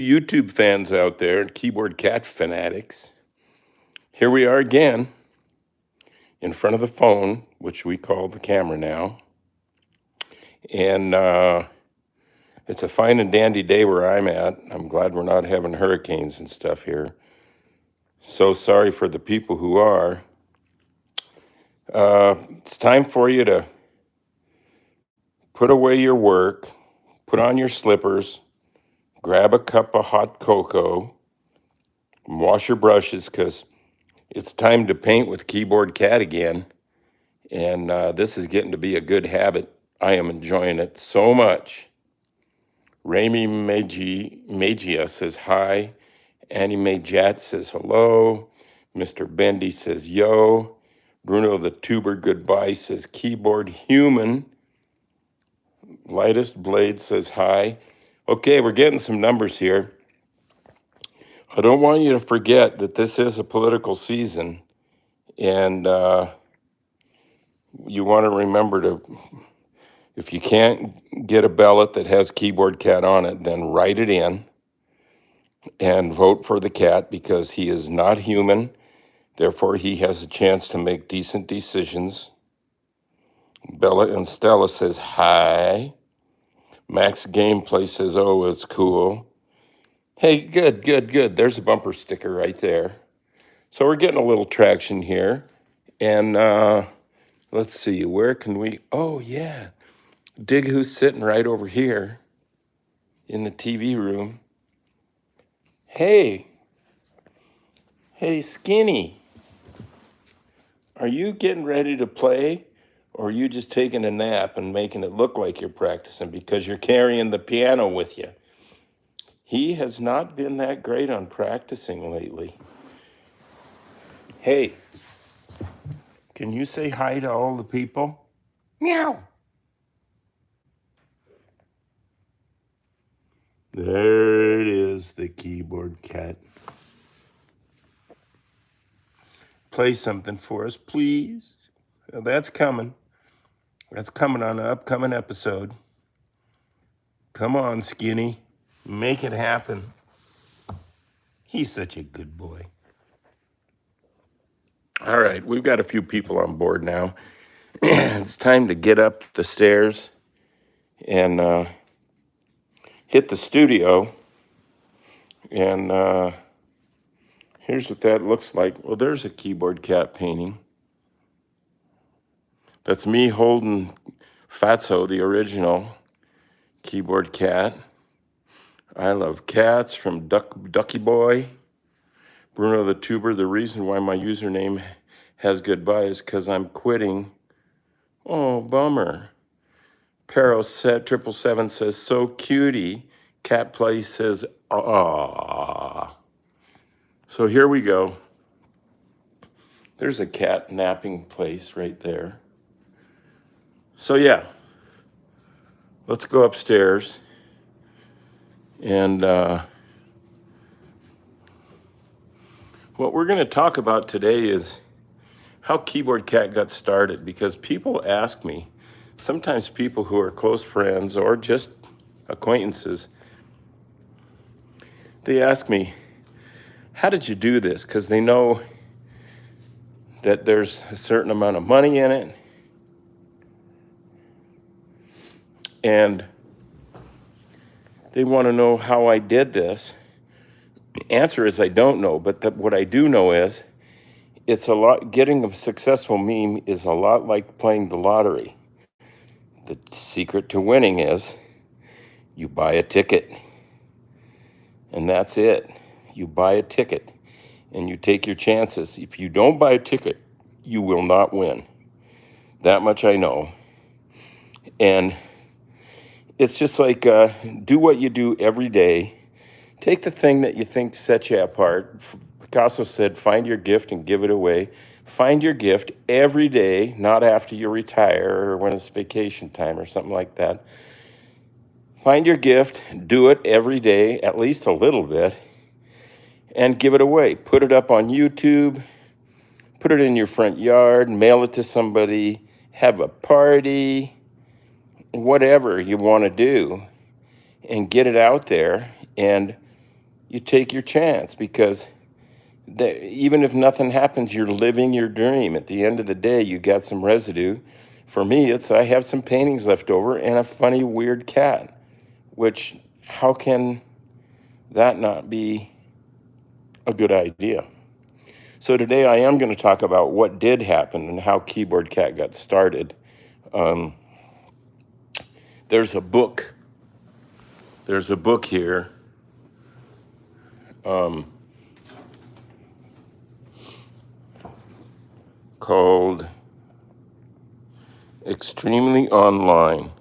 YouTube fans out there and keyboard cat fanatics. Here we are again in front of the phone, which we call the camera now. And it's a fine and dandy day where I'm at. I'm glad we're not having hurricanes and stuff here. So sorry for the people who are. It's time for you to put away your work, put on your slippers, grab a cup of hot cocoa, and wash your brushes because it's time to paint with Keyboard Cat again. And this is getting to be a good habit. I am enjoying it so much. Rami Magia says hi. Annie Majat says hello. Mr. Bendy says yo. Bruno the Tuber goodbye says keyboard human. Lightest Blade says hi. Okay, we're getting some numbers here. I don't want you to forget that this is a political season, and you want to remember to, if you can't get a ballot that has Keyboard Cat on it, then write it in and vote for the cat because he is not human. Therefore, he has a chance to make decent decisions. Bella and Stella says hi. Max Gameplay says, oh, it's cool. Hey, good. There's a bumper sticker right there. So we're getting a little traction here. And let's see, where can we? Oh, yeah. Dig who's sitting right over here in the TV room. Hey, Skinny. Are you getting ready to play? Or are you just taking a nap and making it look like you're practicing because you're carrying the piano with you? He has not been that great on practicing lately. Hey, can you say hi to all the people? Meow. There it is, the keyboard cat. Play something for us, please. Well, that's coming. That's coming on an upcoming episode. Come on, Skinny. Make it happen. He's such a good boy. All right, we've got a few people on board now. It's time to get up the stairs and hit the studio. And here's what that looks like. Well, there's a keyboard cat painting. That's me holding Fatso, the original keyboard cat. I love cats from Ducky Boy. Bruno the Tuber, the reason why my username has goodbye is because I'm quitting. Oh, bummer. Pero 777 says, so cutie. Cat Play says, ah. So here we go. There's a cat napping place right there. So yeah, let's go upstairs. And what we're going to talk about today is how Keyboard Cat got started, because people ask me, sometimes people who are close friends or just acquaintances, they ask me, how did you do this? Because they know that there's a certain amount of money in it. And they want to know how I did this. The answer is I don't know, but what I do know is it's a lot, getting a successful meme is a lot like playing the lottery. The secret to winning is you buy a ticket. And that's it. You buy a ticket and you take your chances. If you don't buy a ticket, you will not win. That much I know. And it's just like do what you do every day. Take the thing that you think sets you apart. Picasso said, find your gift and give it away. Find your gift every day, not after you retire or when it's vacation time or something like that. Find your gift, do it every day, at least a little bit, and give it away. Put it up on YouTube, put it in your front yard, mail it to somebody, have a party, whatever you want to do, and get it out there. And you take your chance, because even if nothing happens, you're living your dream. At the end of the day, you got some residue. For me, it's I have some paintings left over and a funny, weird cat, which, how can that not be a good idea? So today I am going to talk about what did happen and how Keyboard Cat got started. There's a book. There's a book here. Called Extremely Online.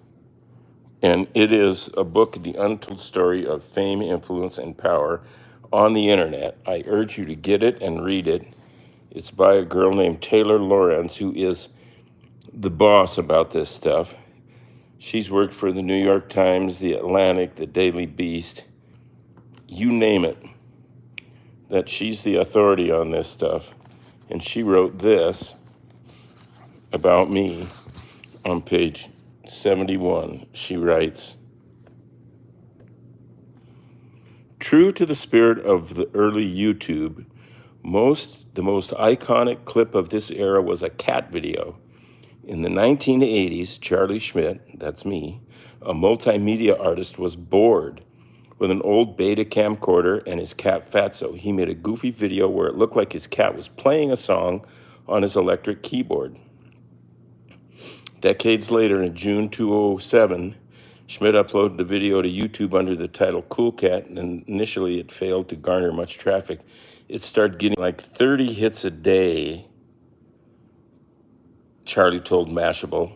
And it is a book, The Untold Story of Fame, Influence, and Power on the Internet. I urge you to get it and read it. It's by a girl named Taylor Lorenz, who is the boss about this stuff. She's worked for the New York Times, the Atlantic, the Daily Beast, you name it, that she's the authority on this stuff. And she wrote this about me on page 71. She writes, true to the spirit of the early YouTube, the most iconic clip of this era was a cat video. In the 1980s, Charlie Schmidt, that's me, a multimedia artist, was bored with an old beta camcorder and his cat Fatso. He made a goofy video where it looked like his cat was playing a song on his electric keyboard. Decades later, in June 2007, Schmidt uploaded the video to YouTube under the title Cool Cat, and initially it failed to garner much traffic. It started getting like 30 hits a day, Charlie told Mashable.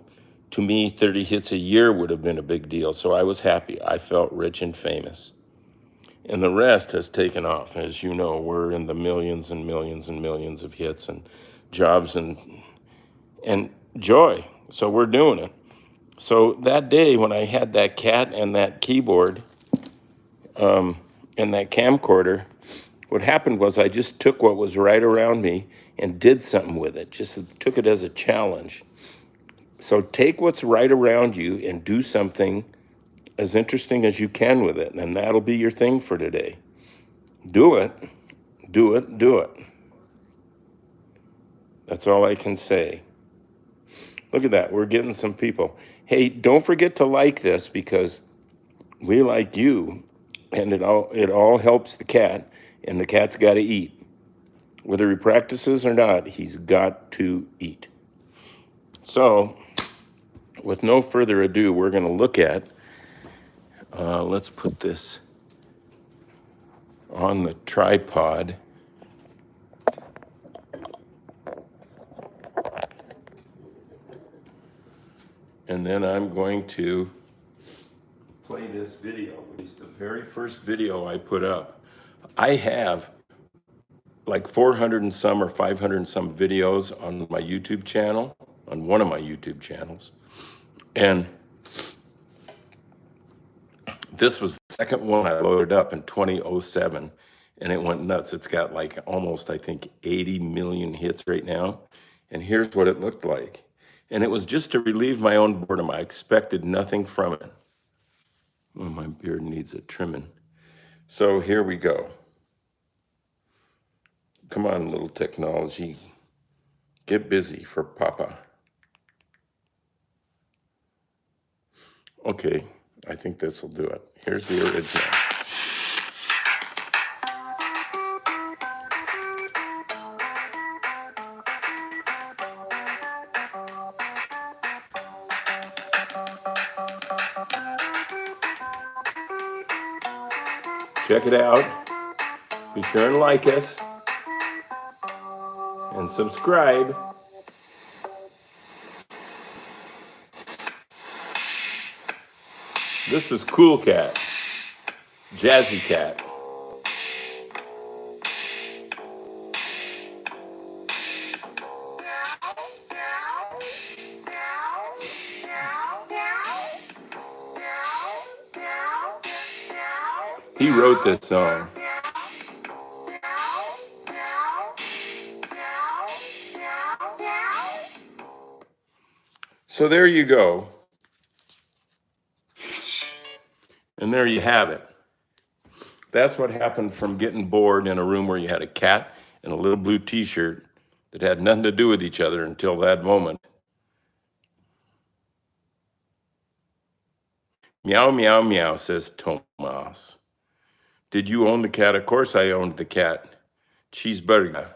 To me, 30 hits a year would have been a big deal, so I was happy. I felt rich and famous. And the rest has taken off. As you know, we're in the millions and millions and millions of hits and jobs and joy. So we're doing it. So that day when I had that cat and that keyboard and that camcorder, what happened was I just took what was right around me and did something with it, just took it as a challenge. So take what's right around you and do something as interesting as you can with it, and that'll be your thing for today. Do it, do it, do it. That's all I can say. Look at that, we're getting some people. Hey, don't forget to like this, because we like you, and it all helps the cat, and the cat's got to eat. Whether he practices or not, he's got to eat. So, with no further ado, we're going to look at, let's put this on the tripod. And then I'm going to play this video, which is the very first video I put up. I have like 400 and some or 500 and some videos on my YouTube channel, on one of my YouTube channels. And this was the second one I loaded up in 2007, and it went nuts. It's got like almost, I think, 80 million hits right now. And here's what it looked like. And it was just to relieve my own boredom. I expected nothing from it. Oh, my beard needs a trimming. So here we go. Come on, little technology. Get busy for Papa. Okay, I think this will do it. Here's the original. Check it out. Be sure and like us and subscribe. This is Cool Cat, Jazzy Cat. He wrote this song. So there you go. And there you have it. That's what happened from getting bored in a room where you had a cat and a little blue t-shirt that had nothing to do with each other until that moment. Meow, meow, meow, says Tomas. Did you own the cat? Of course I owned the cat. Cheeseburger.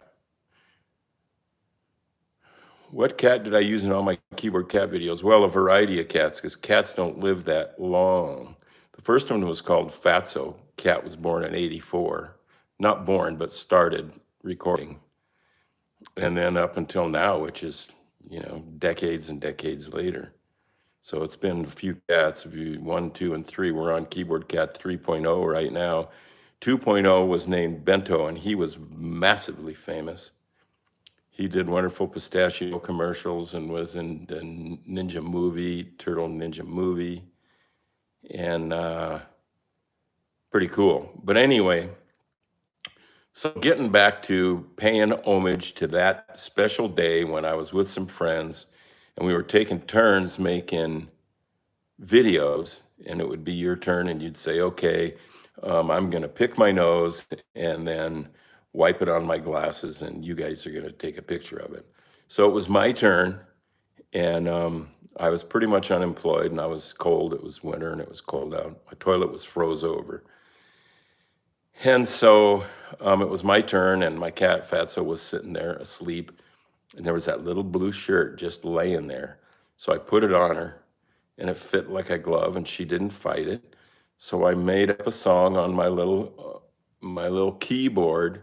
What cat did I use in all my keyboard cat videos? Well, a variety of cats, because cats don't live that long. The first one was called Fatso. Cat was born in '84. Not born, but started recording. And then up until now, which is, decades and decades later. So it's been a few cats, 1, 2, and 3. We're on Keyboard Cat 3.0 right now. 2.0 was named Bento, and he was massively famous. He did wonderful pistachio commercials and was in the Ninja movie, Turtle Ninja movie, and pretty cool. But anyway, so getting back to paying homage to that special day when I was with some friends and we were taking turns making videos, and it would be your turn and you'd say, okay, I'm gonna pick my nose and then wipe it on my glasses and you guys are gonna take a picture of it. So it was my turn, and I was pretty much unemployed and I was cold. It was winter and it was cold out. My toilet was froze over. And so it was my turn, and my cat Fatso was sitting there asleep, and there was that little blue shirt just laying there. So I put it on her, and it fit like a glove, and she didn't fight it. So I made up a song on my little keyboard,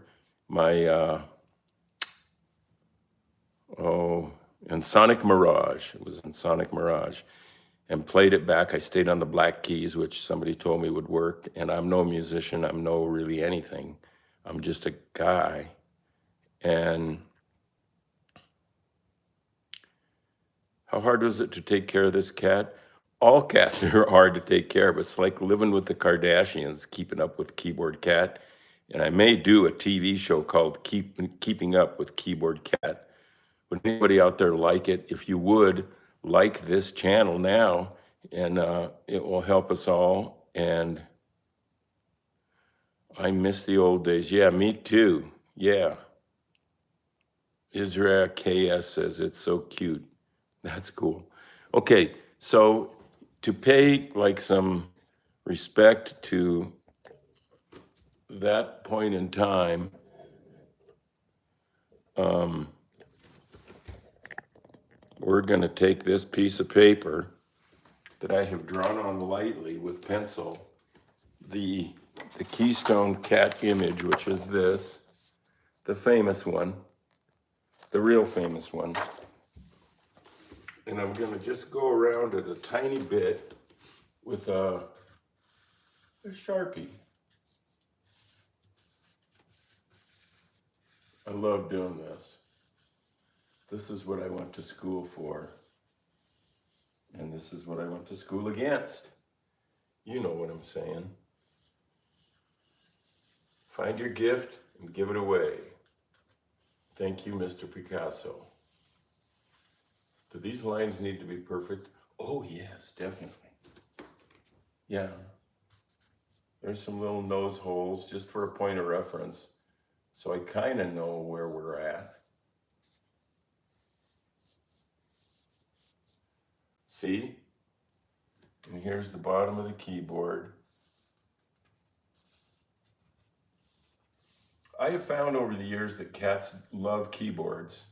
in Sonic Mirage. It was in Sonic Mirage, and played it back. I stayed on the black keys, which somebody told me would work. And I'm no musician. I'm no really anything. I'm just a guy. And how hard was it to take care of this cat? All cats are hard to take care of. It's like living with the Kardashians, keeping up with Keyboard Cat. And I may do a TV show called Keeping Up with Keyboard Cat. Would anybody out there like it? If you would, like this channel now, and it will help us all. And I miss the old days. Yeah, me too. Yeah. Israel KS says it's so cute. That's cool. Okay, so to pay like some respect to that point in time, we're going to take this piece of paper that I have drawn on lightly with pencil, the Keystone Cat image, which is this, the famous one, the real famous one. And I'm going to just go around it a tiny bit with a Sharpie. I love doing this. This is what I went to school for. And this is what I went to school against. You know what I'm saying. Find your gift and give it away. Thank you, Mr. Picasso. Do these lines need to be perfect? Oh, yes, definitely. Yeah. There's some little nose holes just for a point of reference, so I kind of know where we're at. See? And here's the bottom of the keyboard. I have found over the years that cats love keyboards.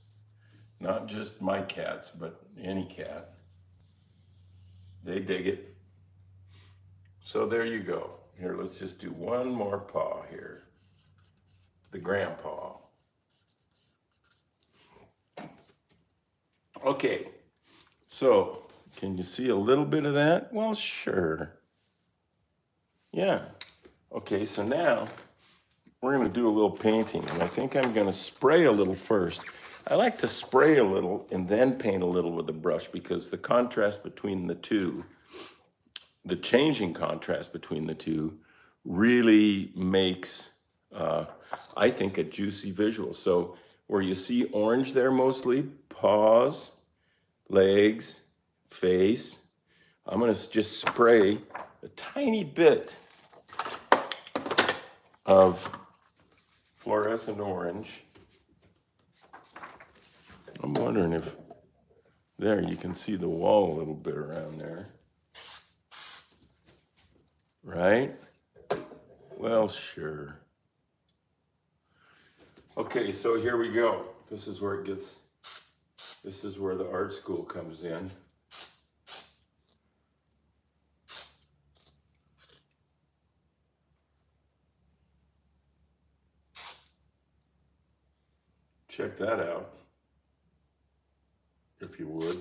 Not just my cats, but any cat. They dig it. So there you go. Here, let's just do one more paw here. The grandpa. Okay, so can you see a little bit of that? Well, sure. Yeah. Okay, so now we're going to do a little painting, and I think I'm going to spray a little first. I like to spray a little and then paint a little with the brush, because the contrast between the two, the changing contrast between the two, really makes, I think, a juicy visual. So where you see orange there mostly, paws, legs, face, I'm going to just spray a tiny bit of fluorescent orange. I'm wondering if, there, you can see the wall a little bit around there. Right? Well, sure. Okay, so here we go. This is where the art school comes in. Check that out, if you would.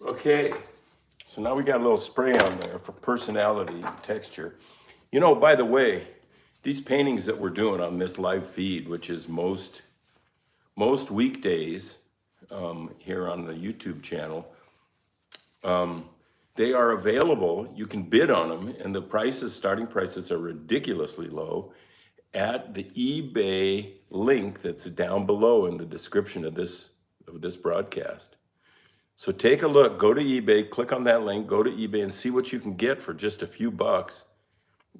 Okay, so now we got a little spray on there for personality and texture. You know, by the way, these paintings that we're doing on this live feed, which is most weekdays here on the YouTube channel, they are available. You can bid on them, and the starting prices are ridiculously low at the eBay link that's down below in the description of this broadcast. So take a look, go to eBay, click on that link, go to eBay and see what you can get for just a few bucks.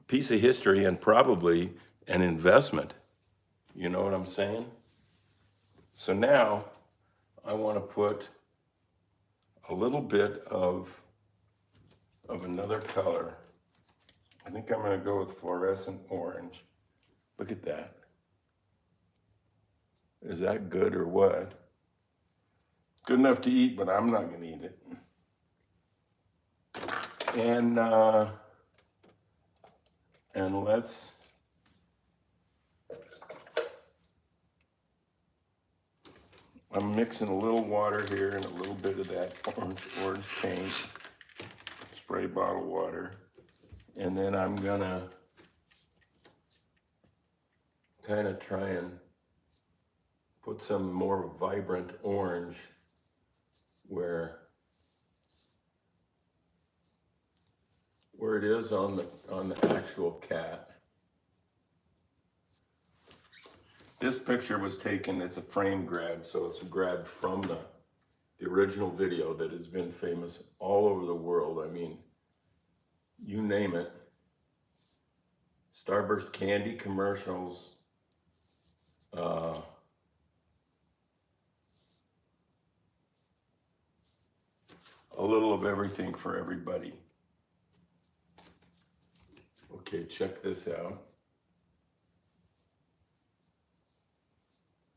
Piece of history and probably an investment. You know what I'm saying? So now I want to put a little bit of another color. I think I'm going to go with fluorescent orange. Look at that. Is that good or what? Good enough to eat, but I'm not going to eat it. And I'm mixing a little water here and a little bit of that orange paint, spray bottle water. And then I'm gonna kind of try and put some more vibrant orange where it is on the actual cat. This picture was taken, it's a frame grab, so it's grabbed from the original video that has been famous all over the world. I mean, you name it. Starburst candy commercials, a little of everything for everybody. Okay, check this out.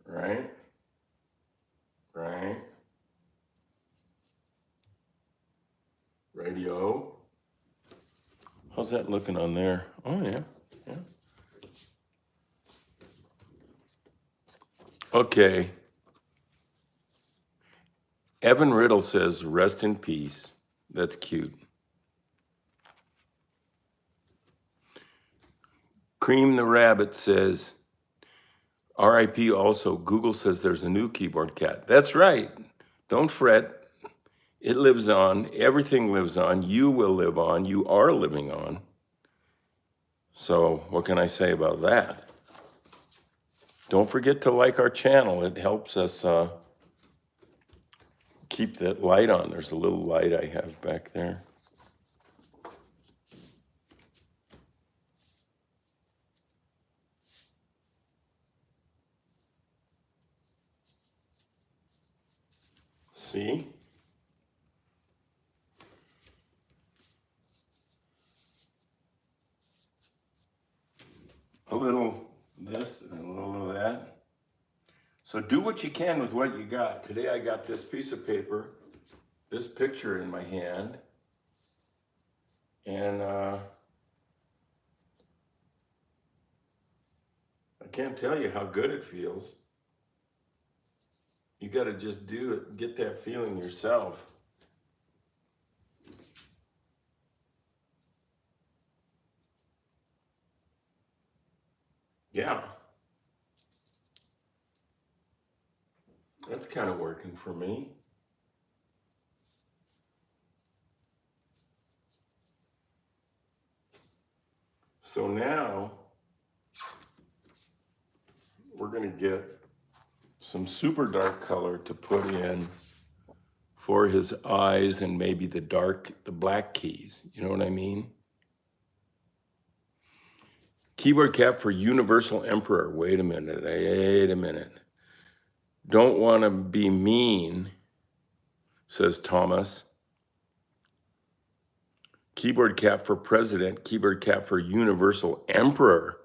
Right? Radio. How's that looking on there? Oh, yeah. Okay. Evan Riddle says, rest in peace. That's cute. Cream the Rabbit says, RIP also, Google says there's a new keyboard cat. That's right. Don't fret. It lives on. Everything lives on. You will live on. You are living on. So what can I say about that? Don't forget to like our channel. It helps us keep that light on. There's a little light I have back there. See? A little this and a little of that. So do what you can with what you got. Today I got this piece of paper, this picture in my hand, and I can't tell you how good it feels. You got to just do it, get that feeling yourself. Yeah. That's kind of working for me. So now we're going to get some super dark color to put in for his eyes and maybe the black keys. You know what I mean? Keyboard cap for Universal Emperor. Wait a minute. Don't want to be mean, says Thomas. Keyboard cap for President, keyboard cap for Universal Emperor.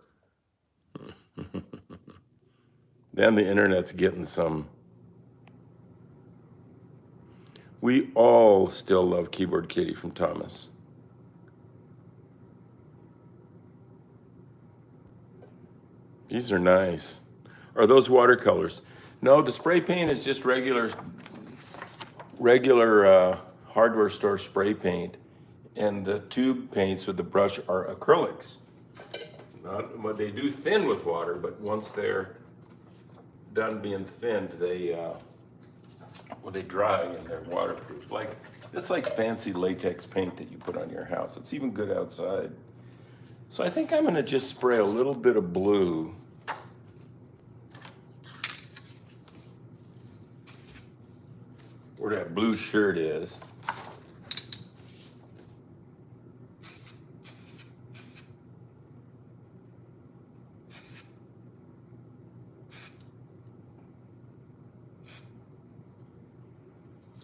Then the internet's getting some. We all still love Keyboard Kitty from Thomas. These are nice. Are those watercolors? No, the spray paint is just regular hardware store spray paint. And the tube paints with the brush are acrylics. Well, they do thin with water, but once they're done being thinned, they dry and they're waterproof. It's like fancy latex paint that you put on your house. It's even good outside. So I think I'm gonna just spray a little bit of blue. Where that blue shirt is.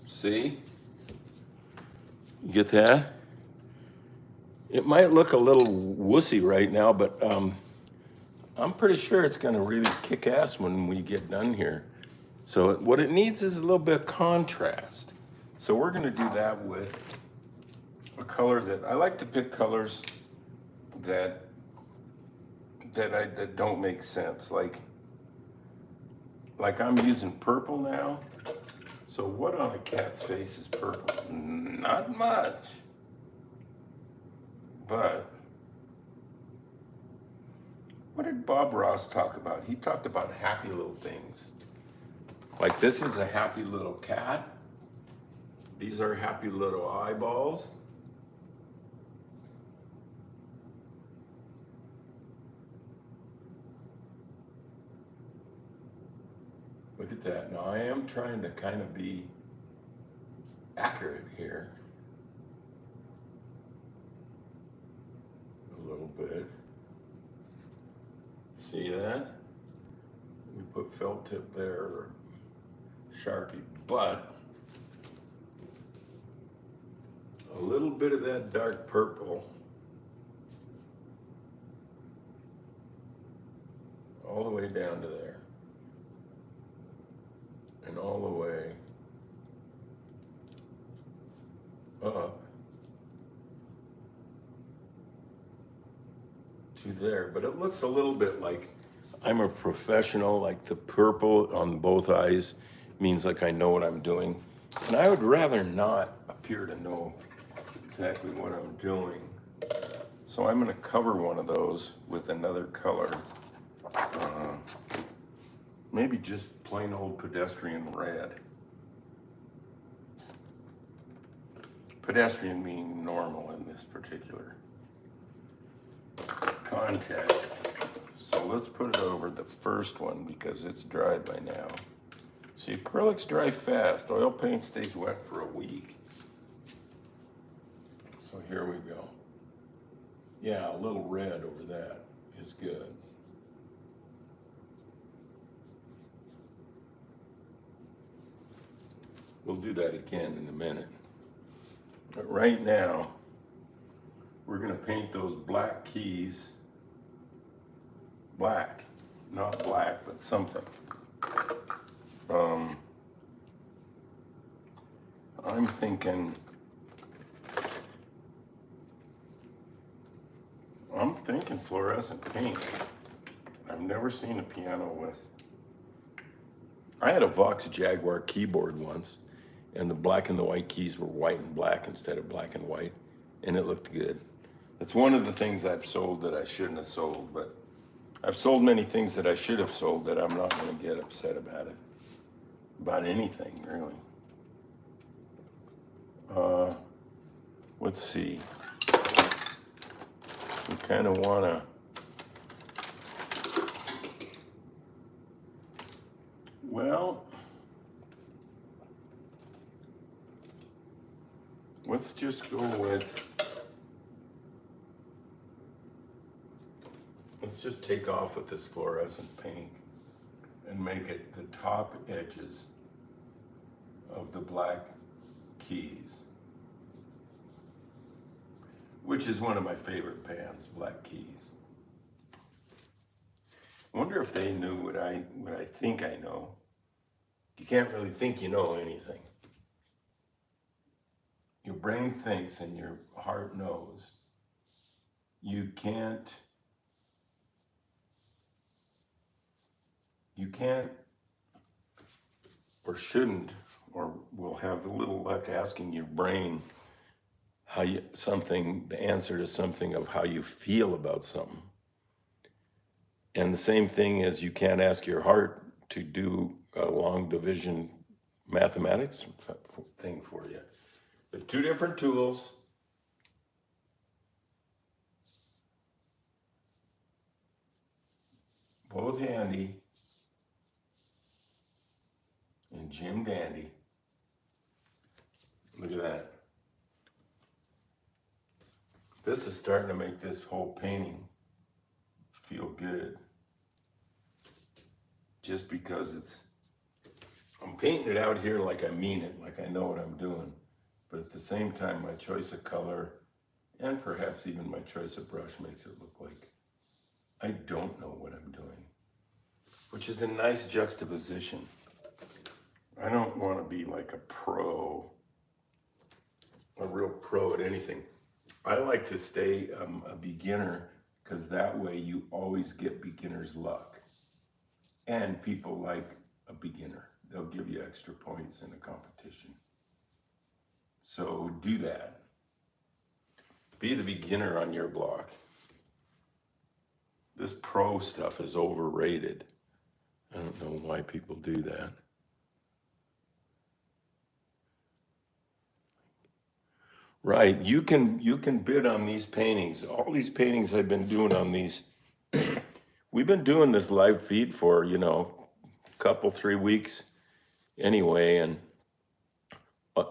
See? You get that? It might look a little wussy right now, but I'm pretty sure it's gonna really kick ass when we get done here. So what it needs is a little bit of contrast. So we're gonna do that with a color that, I like to pick colors that don't make sense. Like I'm using purple now. So what on a cat's face is purple? Not much. But what did Bob Ross talk about? He talked about happy little things. Like this is a happy little cat. These are happy little eyeballs. Look at that. Now I am trying to kind of be accurate here. A little bit. See that? We put felt tip there, Sharpie, but a little bit of that dark purple all the way down to there. And all the way up to there. But it looks a little bit like I'm a professional, like the purple on both eyes means like I know what I'm doing. And I would rather not appear to know exactly what I'm doing. So I'm gonna cover one of those with another color. Maybe just plain old pedestrian red. Pedestrian being normal in this particular context. So let's put it over the first one because it's dry by now. See, acrylics dry fast. Oil paint stays wet for a week. So here we go. Yeah, a little red over that is good. We'll do that again in a minute. But right now, we're gonna paint those black keys black. Not black, but something. I'm thinking fluorescent paint. I've never seen a piano with. I had a Vox Jaguar keyboard once, and the black and the white keys were white and black instead of black and white, and it looked good. It's one of the things I've sold that I shouldn't have sold, but I've sold many things that I should have sold that I'm not going to get upset about it. About anything, really. Let's see. We kind of want to. Well, let's just go with, let's just take off with this fluorescent pink and make it the top edges of the black keys, which is one of my favorite pans, black keys. I wonder if they knew what I think I know. You can't really think you know anything. Your brain thinks and your heart knows. You can't or shouldn't, or will have a little luck asking your brain how you, something, the answer to something of how you feel about something. And the same thing as you can't ask your heart to do a long division mathematics thing for you. But two different tools. Both handy. And Jim Dandy. Look at that. This is starting to make this whole painting feel good. Just because I'm painting it out here like I mean it, like I know what I'm doing. But at the same time, my choice of color and perhaps even my choice of brush makes it look like I don't know what I'm doing, which is a nice juxtaposition. I don't want to be like a pro, a real pro at anything. I like to stay a beginner because that way you always get beginner's luck. And people like a beginner. They'll give you extra points in a competition. So do that. Be the beginner on your block. This pro stuff is overrated. I don't know why people do that. Right, you can bid on these paintings. All these paintings I've been doing on these. We've been doing this live feed for, couple, 3 weeks anyway, and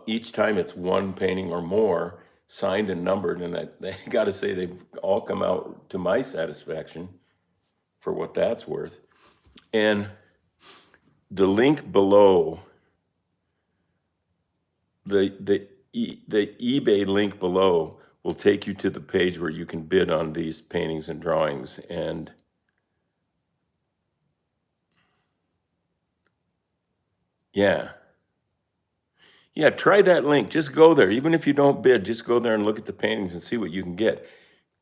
each time it's one painting or more signed and numbered, and I got to say they've all come out to my satisfaction for what that's worth. And the link below, the eBay link below will take you to the page where you can bid on these paintings and drawings. And yeah, try that link. Just go there. Even if you don't bid, just go there and look at the paintings and see what you can get.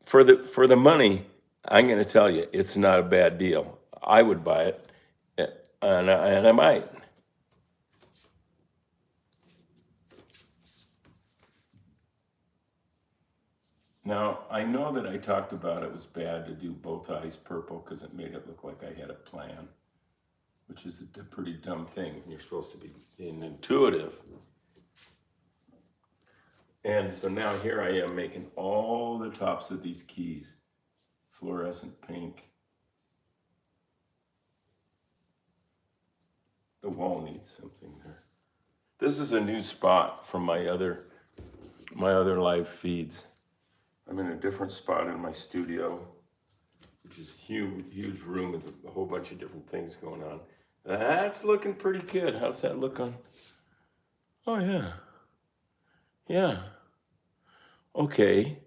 For the money, I'm going to tell you, it's not a bad deal. I would buy it, and I might. Now, I know that I talked about it was bad to do both eyes purple because it made it look like I had a plan, which is a pretty dumb thing. You're supposed to be intuitive. And so now here I am making all the tops of these keys fluorescent pink. The wall needs something there. This is a new spot from my other live feeds. I'm in a different spot in my studio, which is huge room with a whole bunch of different things going on. That's looking pretty good. How's that look on? Oh yeah. Yeah. Okay.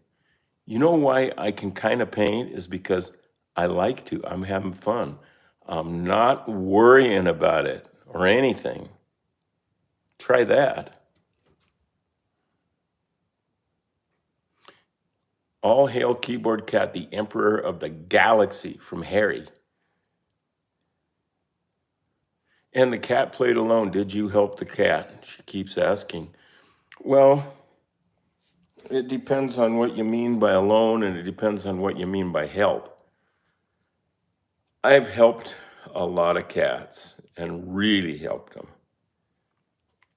You know why I can kind of paint is because I like to. I'm having fun. I'm not worrying about it or anything. Try that. All hail Keyboard Cat, the Emperor of the Galaxy from Harry. And the cat played alone. Did you help the cat? She keeps asking. Well, it depends on what you mean by alone, and it depends on what you mean by help. I've helped a lot of cats and really helped them.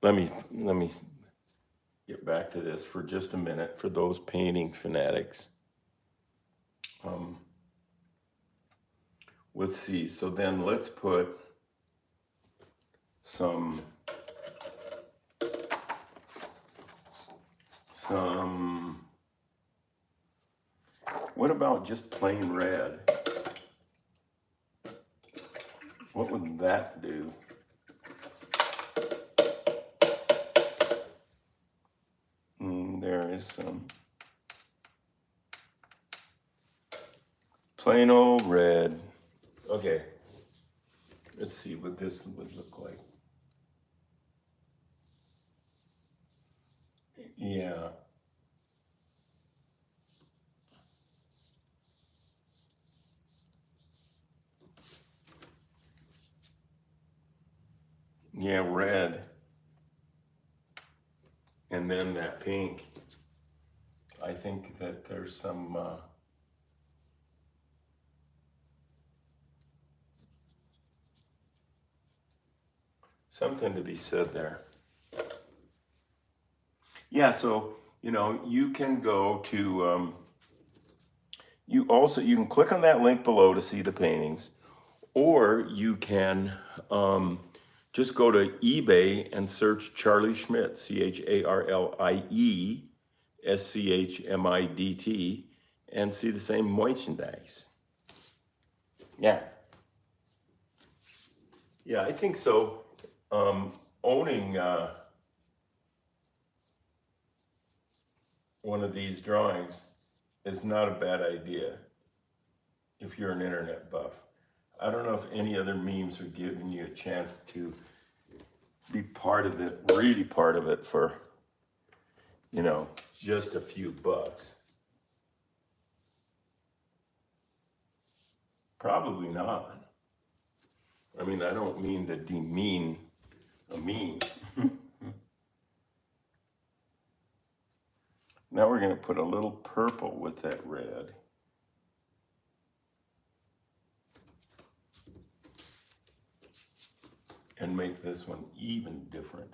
Let me get back to this for just a minute for those painting fanatics. Let's see. So then let's put some some, what about just plain red? What would that do? There is some plain old red. Okay, let's see what this would look like. Yeah. Yeah, red. And then that pink. I think that there's some something to be said there. Yeah, so you can go to you can click on that link below to see the paintings, or you can just go to eBay and search Charlie Schmidt, CharlieSchmidt, and see the same merchandise. Yeah. Yeah, I think so. Owning one of these drawings is not a bad idea if you're an internet buff. I don't know if any other memes are giving you a chance to be part of it, really part of it for, just a few bucks. Probably not. I mean, I don't mean to demean a meme. Now we're going to put a little purple with that red. And make this one even different.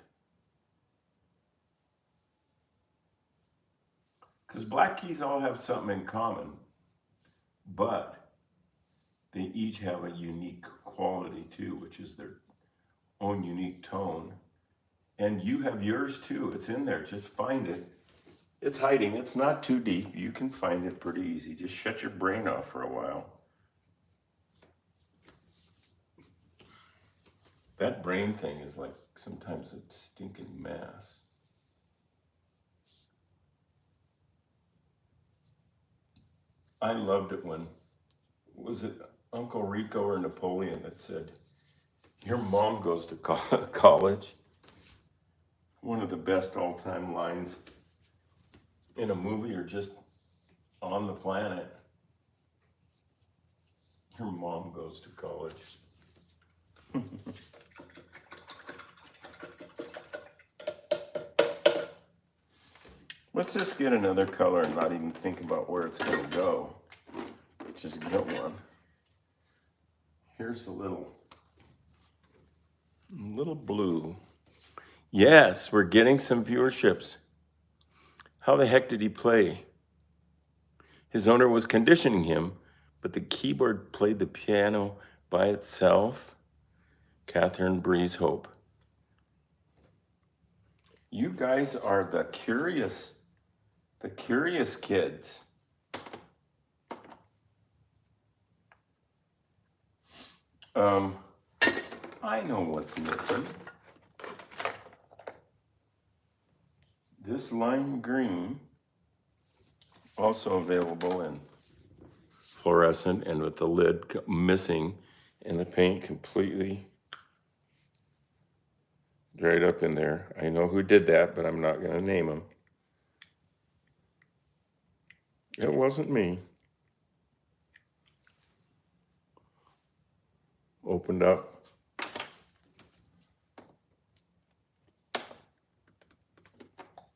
Because black keys all have something in common, but they each have a unique quality too, which is their own unique tone. And you have yours too. It's in there. Just find it. It's hiding. It's not too deep. You can find it pretty easy. Just shut your brain off for a while. That brain thing is like sometimes a stinking mess. I loved it when, was it Uncle Rico or Napoleon that said, "Your mom goes to college"? One of the best all-time lines in a movie or just on the planet. Your mom goes to college. Let's just get another color and not even think about where it's going to go. Just get one. Here's a little blue. Yes, we're getting some viewerships. How the heck did he play? His owner was conditioning him, but the keyboard played the piano by itself. Catherine Breeze Hope. You guys are the curious kids. I know what's missing. This lime green, also available in fluorescent and with the lid missing and the paint completely dried up in there. I know who did that, but I'm not going to name him. It wasn't me. Opened up.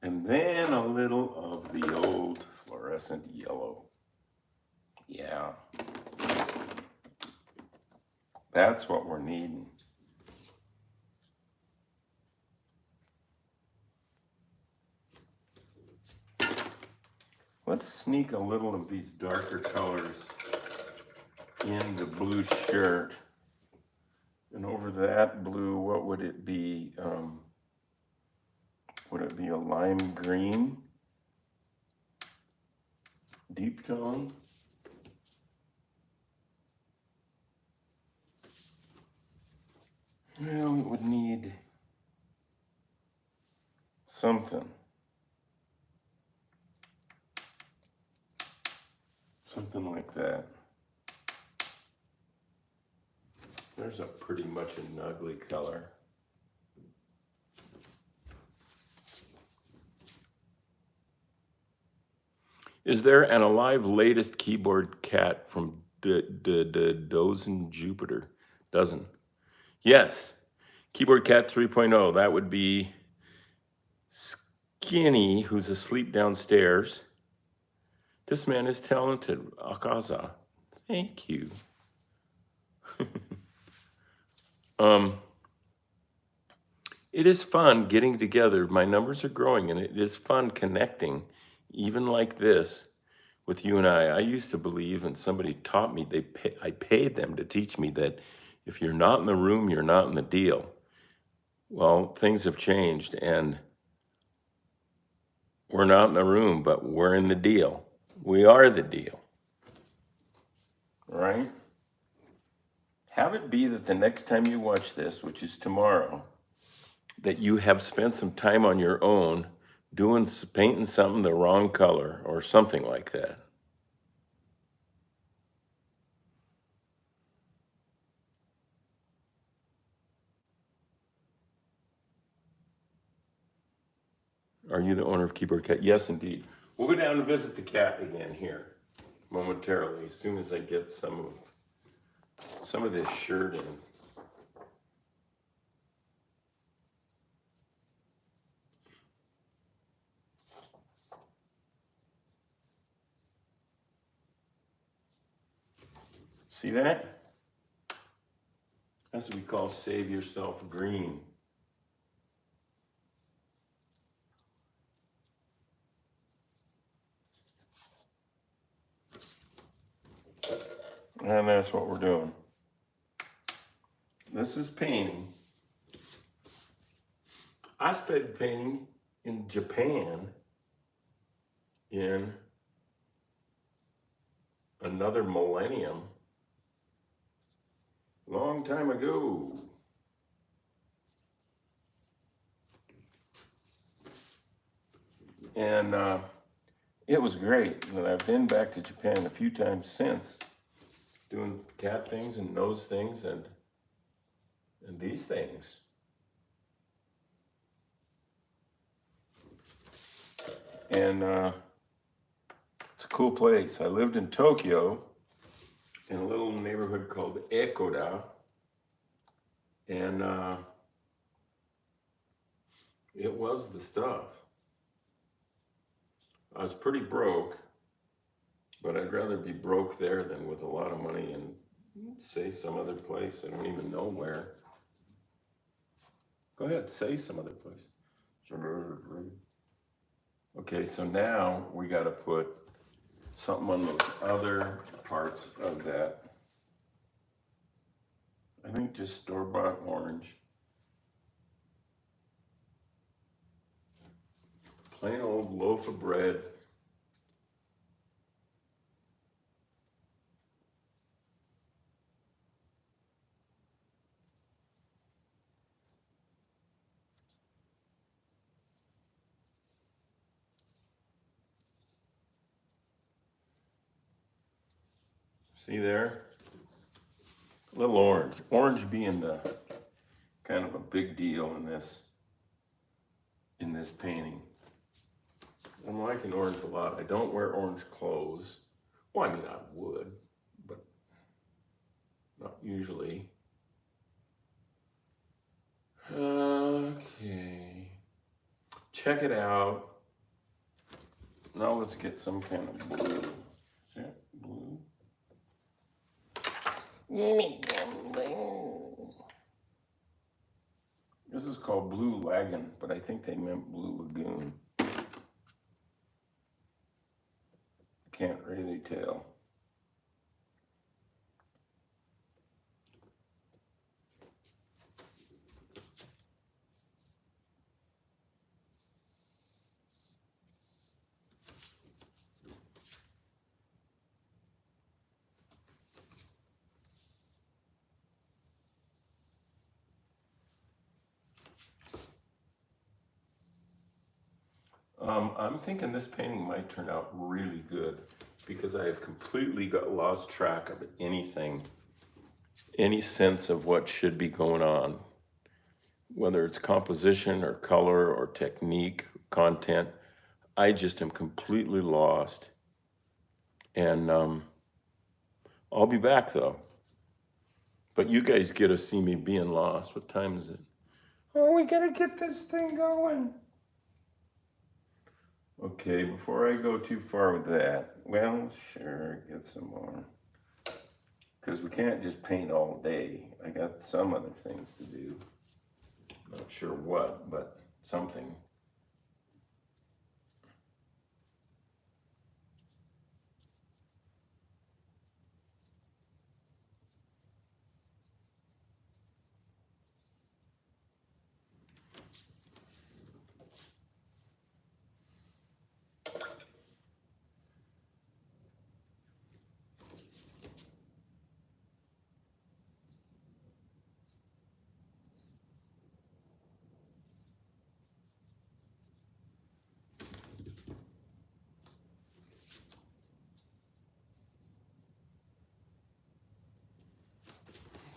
And then a little of the old fluorescent yellow. Yeah. That's what we're needing. Let's sneak a little of these darker colors in the blue shirt. And over that blue, what would it be? Would it be a lime green? deep tone. Well, it would need something. Something like that. There's a pretty much an ugly color. Is there an alive latest keyboard cat from Dozen Jupiter? Dozen. Yes. Keyboard cat 3.0. That would be Skinny, who's asleep downstairs. This man is talented. Akaza. Thank you. It is fun getting together. My numbers are growing, and it is fun connecting, even like this, with you and I. I used to believe, and somebody taught me, I paid them to teach me that if you're not in the room, you're not in the deal. Well, things have changed, and we're not in the room, but we're in the deal. We are the deal, right? Have it be that the next time you watch this, which is tomorrow, that you have spent some time on your own painting something the wrong color or something like that. Are you the owner of Keyboard Cat? Yes, indeed. We'll go down and visit the cat again here momentarily, as soon as I get some of this shirt in. See that? That's what we call save yourself green. And that's what we're doing. This is painting. I studied painting in Japan in another millennium, long time ago. And it was great. And I've been back to Japan a few times since, doing cat things and nose things and these things. And it's a cool place. I lived in Tokyo in a little neighborhood called Ekoda. And it was the stuff. I was pretty broke, but I'd rather be broke there than with a lot of money and say some other place. I don't even know where. Go ahead, say some other place. Okay, so now we got to put something on those other parts of that. I think just store-bought orange. Plain old loaf of bread. See there? A little orange. Orange being the kind of a big deal in this painting. I'm liking orange a lot. I don't wear orange clothes. Well, I mean, I would, but not usually. Okay. Check it out. Now let's get some kind of blue. Is that blue? This is called Blue Lagoon, but I think they meant Blue Lagoon. Can't really tell. I'm thinking this painting might turn out really good because I have completely lost track of anything, any sense of what should be going on, whether it's composition or color or technique, content. I just am completely lost. And I'll be back though. But you guys get to see me being lost. What time is it? Oh, we gotta get this thing going. Okay, before I go too far with that, well, sure, get some more. Because we can't just paint all day. I got some other things to do. Not sure what, but something.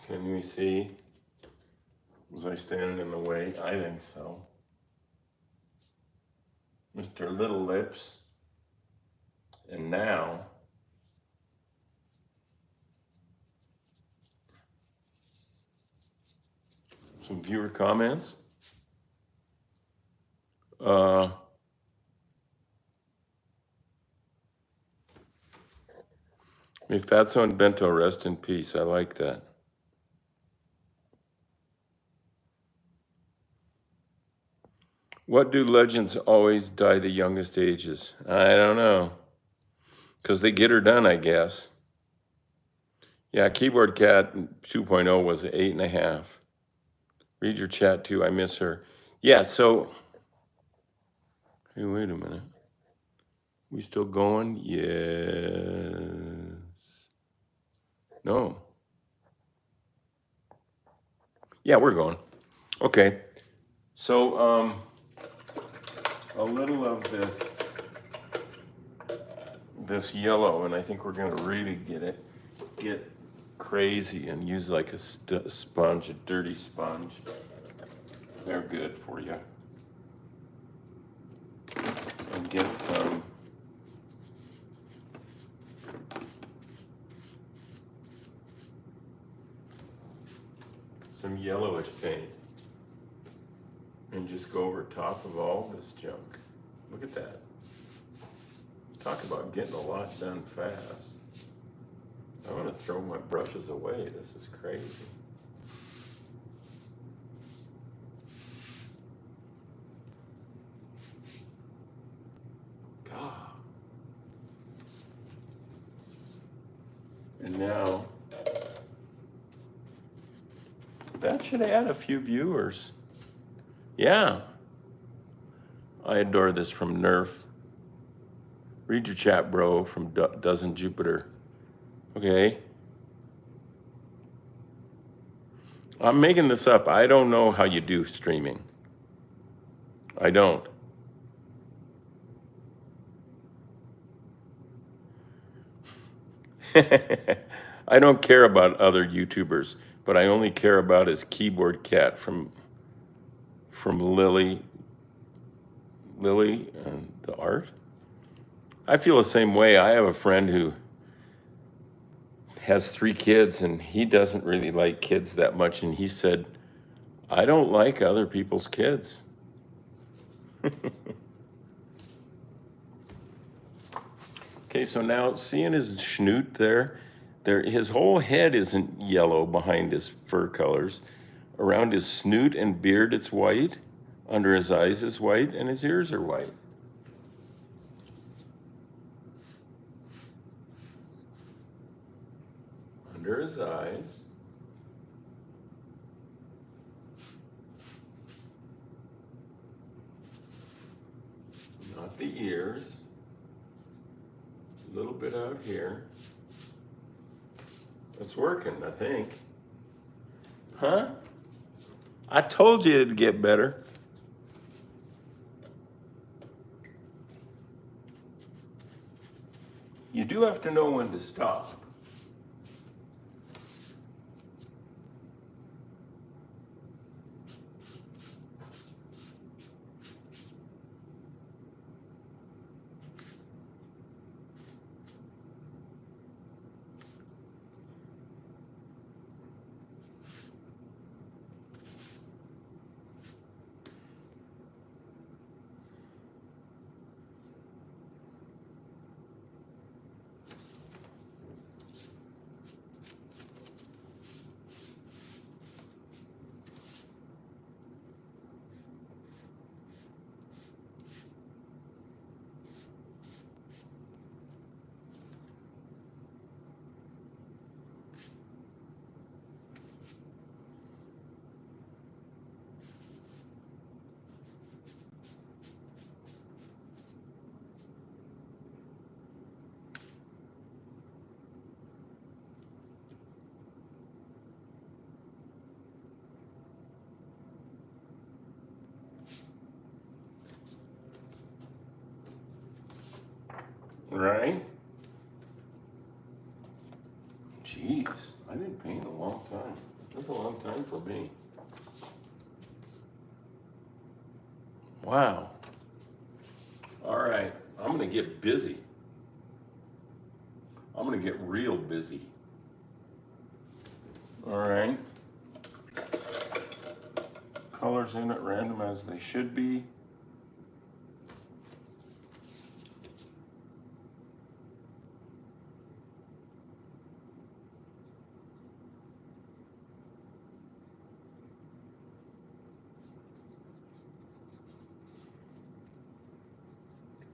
Can we see? Was I standing in the way? I think so. Mr. Little Lips. And now, some viewer comments. May Fatso and Bento rest in peace. I like that. What do legends always die the youngest ages? I don't know. Because they get her done, I guess. Yeah, Keyboard Cat 2.0 was an 8.5. Read your chat too. I miss her. Yeah, so. Hey, wait a minute. We still going? Yes. No. Yeah, we're going. Okay. So, a little of this yellow, and I think we're going to really get crazy and use like a sponge, a dirty sponge. They're good for you. And get some yellowish paint and just go over top of all this junk. Look at that. Talk about getting a lot done fast. I want to throw my brushes away. This is crazy. God. And now, that should add a few viewers. Yeah. I adore this from Nerf. Read your chat, bro, from Dozen Jupiter. Okay. I'm making this up. I don't know how you do streaming. I don't. I don't care about other YouTubers, but I only care about his Keyboard Cat from Lily and the art. I feel the same way. I have a friend who has 3 kids and he doesn't really like kids that much. And he said, I don't like other people's kids. Okay, so now seeing his schnoot there, his whole head isn't yellow behind his fur colors. Around his snoot and beard, it's white. Under his eyes is white, and his ears are white. Under his eyes. Not the ears. A little bit out here. It's working, I think. Huh? I told you it'd get better. you do have to know when to stop. Right? Jeez, I didn't paint in a long time. That's a long time for me. Wow. All right, I'm gonna get busy. I'm gonna get real busy. All right. Colors in at random as they should be.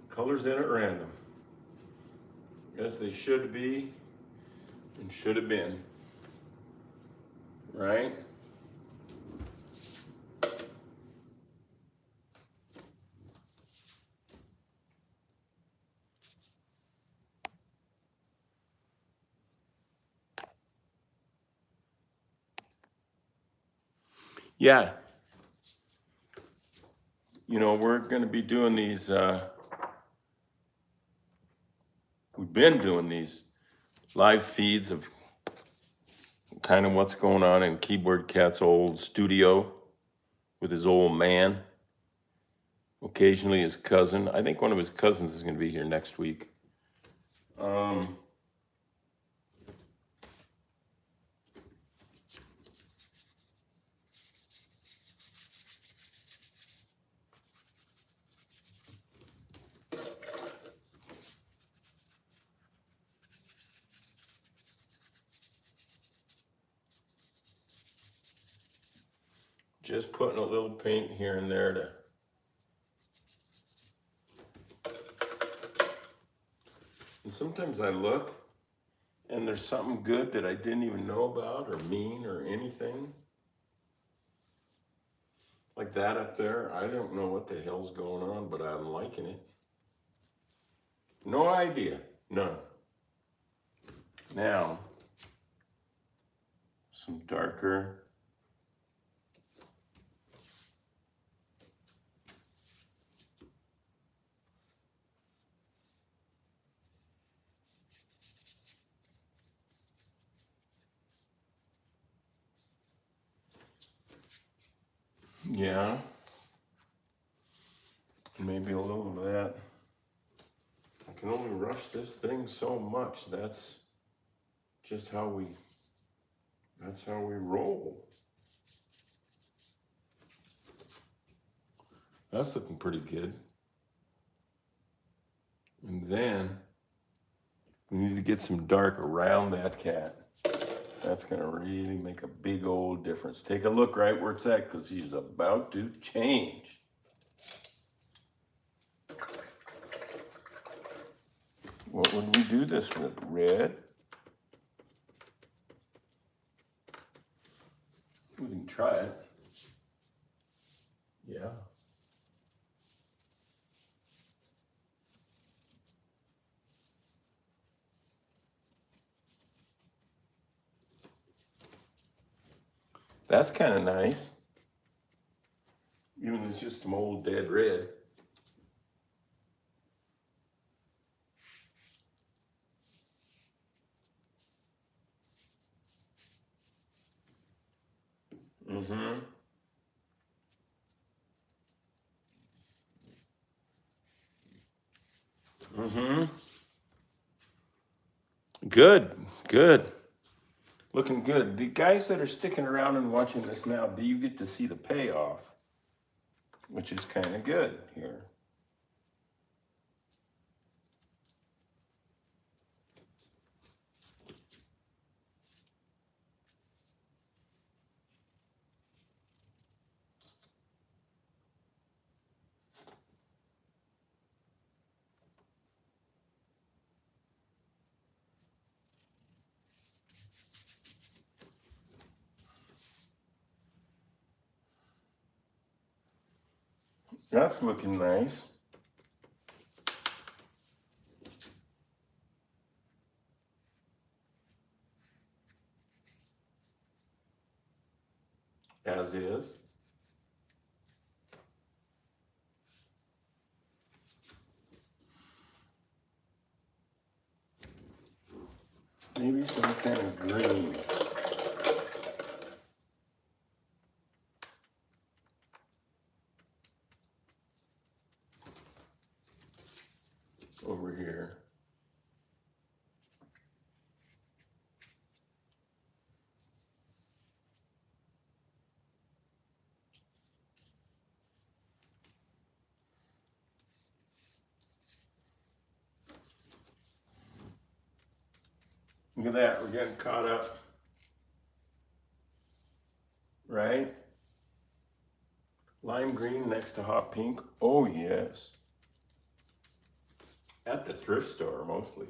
Colors in at random as they should be and should have been. Right? Yeah. You know, we're going to be doing these, we've been doing these live feeds of kind of what's going on in Keyboard Cat's old studio with his old man. Occasionally his cousin. I think one of his cousins is going to be here next week. Just putting a little paint here and there to and sometimes I look and there's something good that I didn't even know about or mean or anything. Like that up there, I don't know what the hell's going on, but I'm liking it. No idea, none. Now, some darker. Yeah. Maybe a little of that. I can only rush this thing so much. That's just how we roll. That's looking pretty good. And then we need to get some dark around that cat. That's gonna really make a big old difference. Take a look right where it's at because he's about to change. What would we do this with? Red? We can try it. Yeah. That's kind of nice. Even if it's just some old dead red. Mm-hmm. Mm-hmm. Good. Good. Looking good. The guys that are sticking around and watching this now, do you get to see the payoff, which is kind of good here. That's looking nice. As is. Maybe some kind of green. Over here. Look at that, we're getting caught up. Right? Lime green next to hot pink. Oh, yes. At the thrift store, mostly.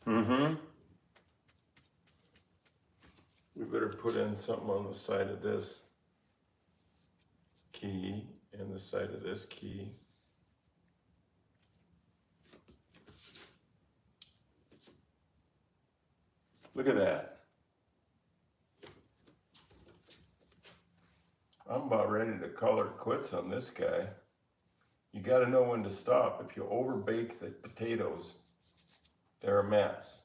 Mm-hmm. We better put in something on the side of this key and the side of this key. Look at that. I'm about ready to call it quits on this guy. You got to know when to stop. If you overbake the potatoes, they're a mess.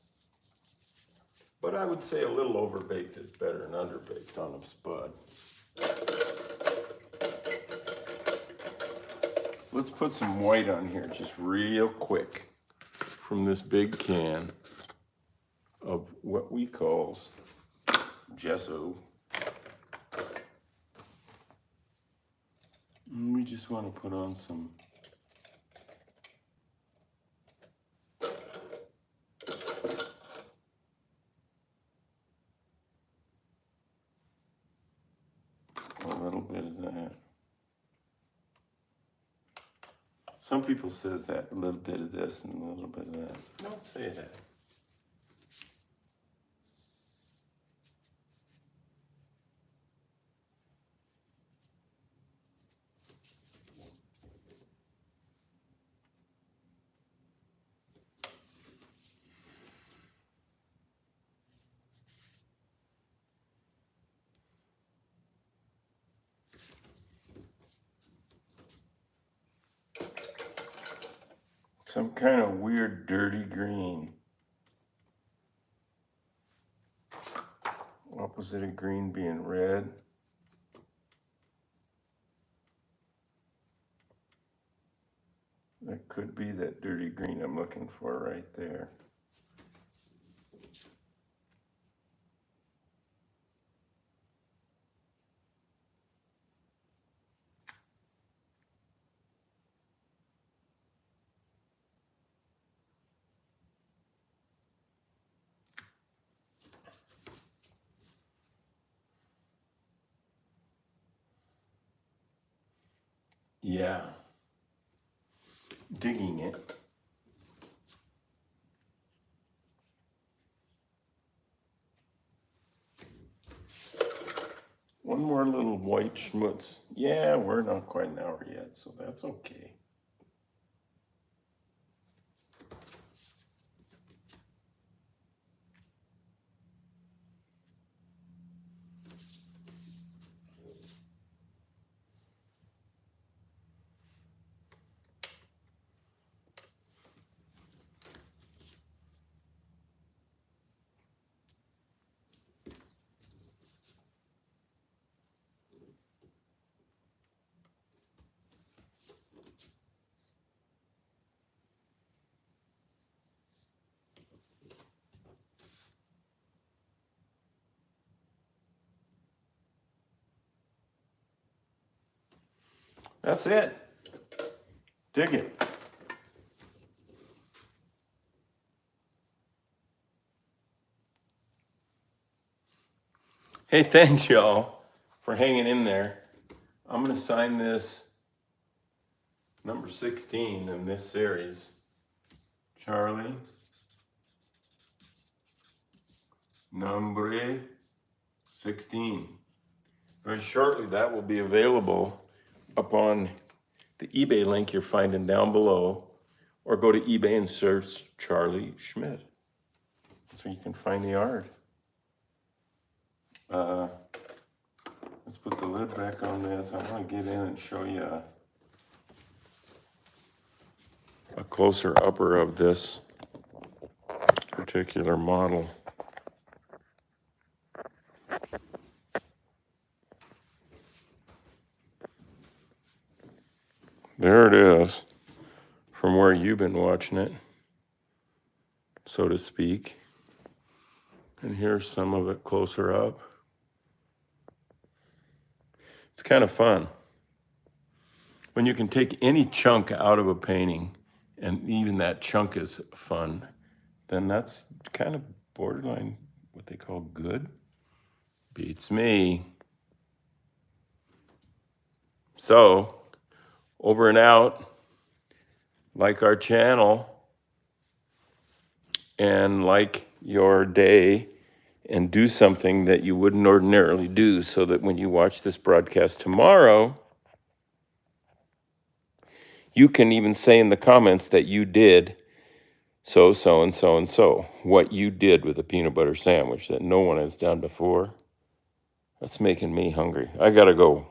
But I would say a little overbaked is better than underbaked on them, Spud. Let's put some white on here just real quick from this big can of what we call gesso. And we just want to put on some a little bit of that. Some people says that, a little bit of this and a little bit of that. Don't say that. Some kind of weird dirty green. Opposite of green being red. That could be that dirty green I'm looking for right there. Yeah. Digging it. One more little white schmutz. Yeah, we're not quite an hour yet, so that's okay. That's it. Dig it. Hey, thanks, y'all, for hanging in there. I'm going to sign this number 16 in this series. Charlie, number 16. Very shortly, that will be available upon the eBay link you're finding down below, or go to eBay and search Charlie Schmidt. So you can find the art. Let's put the lid back on this. I want to get in and show you a closer upper of this particular model. There it is, from where you've been watching it, so to speak. And here's some of it closer up. It's kind of fun. When you can take any chunk out of a painting, and even that chunk is fun, then that's kind of borderline what they call good. Beats me. So, over and out. Like our channel, and like your day, and do something that you wouldn't ordinarily do, so that when you watch this broadcast tomorrow, you can even say in the comments that you did so and so, what you did with a peanut butter sandwich that no one has done before. That's making me hungry. I gotta go.